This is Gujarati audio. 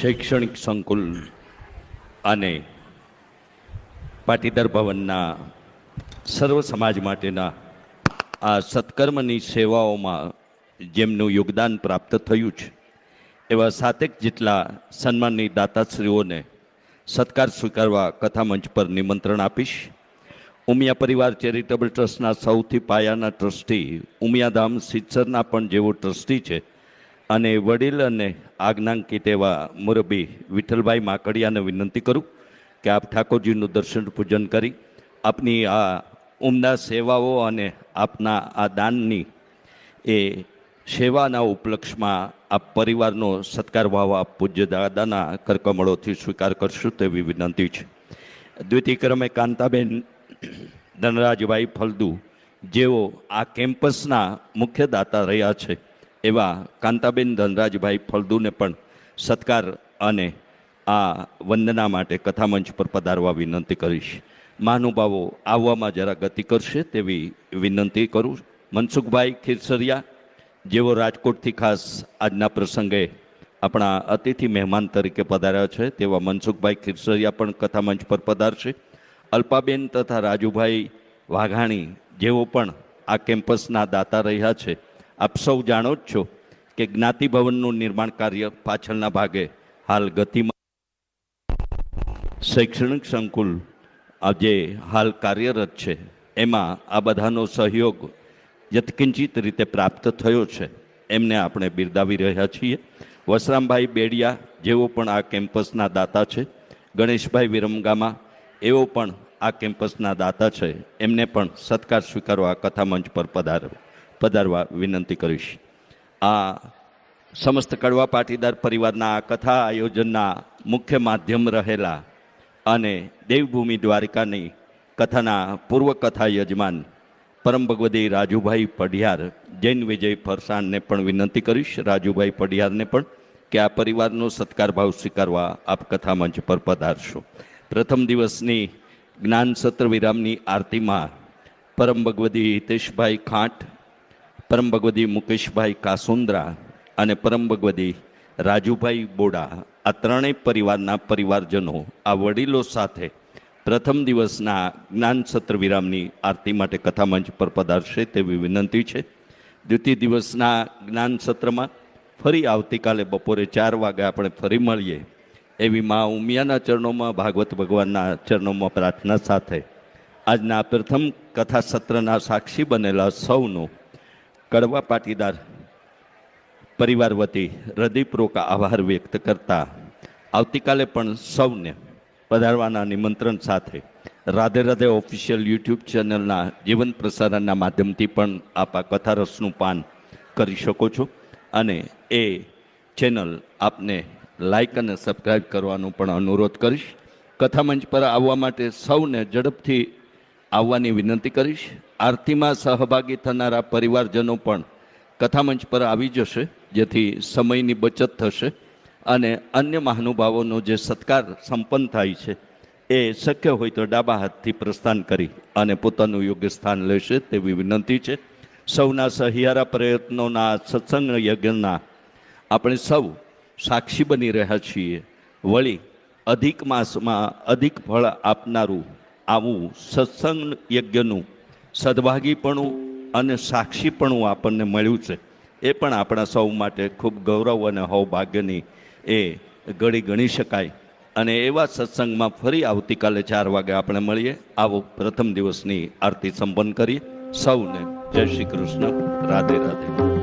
શૈક્ષણિક સંકુલ અને પાટીદાર ભવનના સર્વ સમાજ માટેના આ સત્કર્મની સેવાઓમાં જેમનું યોગદાન પ્રાપ્ત થયું છે એવા 7 જેટલા સન્માનની દાતાશ્રીઓને સત્કાર સ્વીકારવા કથામંચ પર નિમંત્રણ આપીશ. ઉમિયા પરિવાર ચેરિટેબલ ટ્રસ્ટના સૌથી પાયાના ટ્રસ્ટી ઉમિયાધામ સિત્સરના પણ જેવો ટ્રસ્ટી છે અને વડીલ અને આજ્ઞાંકિત એવા મુરબી વિઠ્ઠલભાઈ માકડિયાને વિનંતી કરું કે આપ ઠાકોરજીનું દર્શન પૂજન કરી આપની આ ઉમદા સેવાઓ અને આપના આ દાનની એ સેવાના ઉપલક્ષમાં આપ પરિવારનો સત્કાર ભાવ આપ પૂજ્ય દાદાના કરકમળોથી સ્વીકાર કરશું તેવી વિનંતી છે. દ્વિતીય ક્રમે કાંતાબેન ધનરાજભાઈ ફલદુ જેઓ આ કેમ્પસના મુખ્ય દાતા રહ્યા છે એવા કાંતાબેન ધનરાજભાઈ ફલદુને પણ સત્કાર અને આ વંદના માટે કથામંચ પર પધારવા વિનંતી કરીશ. મહાનુભાવો આવવામાં જરા ગતિ કરશે તેવી વિનંતી કરું. મનસુખભાઈ ખીરસરિયા જેઓ રાજકોટથી ખાસ આજના પ્રસંગે આપણા અતિથિ મહેમાન તરીકે પધાર્યા છે તેવા મનસુખભાઈ ખીરસરિયા પણ કથામંચ પર પધારશે. અલ્પાબેન તથા રાજુભાઈ વાઘાણી જેઓ પણ આ કેમ્પસના દાતા રહ્યા છે. આપ સૌ જાણો જ છો કે જ્ઞાતિ ભવનનું નિર્માણ કાર્ય પાછળના ભાગે હાલ ગતિમાં શૈક્ષણિક સંકુલ જે હાલ કાર્યરત છે એમાં આ બધાનો સહયોગ યથકિંચિત રીતે પ્રાપ્ત થયો છે એમને આપણે બિરદાવી રહ્યા છીએ. વસરામભાઈ બેડિયા જેઓ પણ આ કેમ્પસના દાતા છે, ગણેશભાઈ વિરમગામા એઓ પણ આ કેમ્પસના દાતા છે, એમને પણ સત્કાર સ્વીકારવા કથામંચ પર પધારવા વિનંતી કરીશ. આ સમસ્ત કડવા પાટીદાર પરિવારના આ કથા આયોજનના મુખ્ય માધ્યમ રહેલા અને દેવભૂમિ દ્વારિકાની કથાના પૂર્વ કથા યજમાન પરમ ભગવદી રાજુભાઈ પઢિયાર જૈન વિજય ફરસાણને પણ વિનંતી કરીશ, રાજુભાઈ પઢિયારને પણ, કે આ પરિવારનો સત્કાર ભાવ સ્વીકારવા આપ કથામંચ પર પધારશો. પ્રથમ દિવસની જ્ઞાન સત્ર વિરામની આરતીમાં પરમ ભગવદી હિતેશભાઈ ખાંટ, પરમ ભગવદી મુકેશભાઈ કાસુંદ્રા અને પરમ ભગવદી રાજુભાઈ બોડા આ ત્રણેય પરિવારના પરિવારજનો આ વડીલો સાથે પ્રથમ દિવસના જ્ઞાન સત્ર વિરામની આરતી માટે કથામંચ પર પધારશે તેવી વિનંતી છે. દ્વિતીય દિવસના જ્ઞાન સત્રમાં ફરી આવતીકાલે બપોરે 4 વાગે આપણે ફરી મળીએ એવી મા ઉમિયાના ચરણોમાં, ભાગવત ભગવાનના ચરણોમાં પ્રાર્થના સાથે આજના પ્રથમ કથા સત્રના સાક્ષી બનેલા સૌનો કડવા પાટીદાર પરિવાર વતી હૃદયપૂર્વક આભાર વ્યક્ત કરતા આવતીકાલે પણ સૌને પધારવાના નિમંત્રણ સાથે રાધે રાધે ઓફિશિયલ યુટ્યુબ ચેનલના જીવન પ્રસારણના માધ્યમથી પણ આપ આ કથા રસનું પાન કરી શકો છો અને એ ચેનલ આપને લાઈક અને સબસ્ક્રાઈબ કરવાનો પણ અનુરોધ કરીશ. કથામંચ પર આવવા માટે સૌને ઝડપથી આવવાની વિનંતી કરીશ. આરતીમાં સહભાગી થનારા પરિવારજનો પણ કથામંચ પર આવી જશે જેથી સમયની બચત થશે અને અન્ય મહાનુભાવોનો જે સત્કાર સંપન્ન થાય છે એ શક્ય હોય તો ડાબા હાથથી પ્રસ્થાન કરી અને પોતાનું યોગ્ય સ્થાન લેશે તેવી વિનંતી છે. સૌના સહિયારા પ્રયત્નોના સત્સંગ યજ્ઞના આપણે સૌ સાક્ષી બની રહ્યા છીએ. વળી અધિક માસમાં અધિક ફળ આપનારું આવું સત્સંગ યજ્ઞનું સદભાગીપણું અને સાક્ષીપણું આપણને મળ્યું છે એ પણ આપણા સૌ માટે ખૂબ ગૌરવ અને સૌભાગ્યની એ ઘડી ગણી શકાય. અને એવા સત્સંગમાં ફરી આવતીકાલે 4 વાગે આપણે મળીએ. આવો પ્રથમ દિવસની આરતી સંપન્ન કરીએ. સૌને જય શ્રી કૃષ્ણ. રાધે રાધે.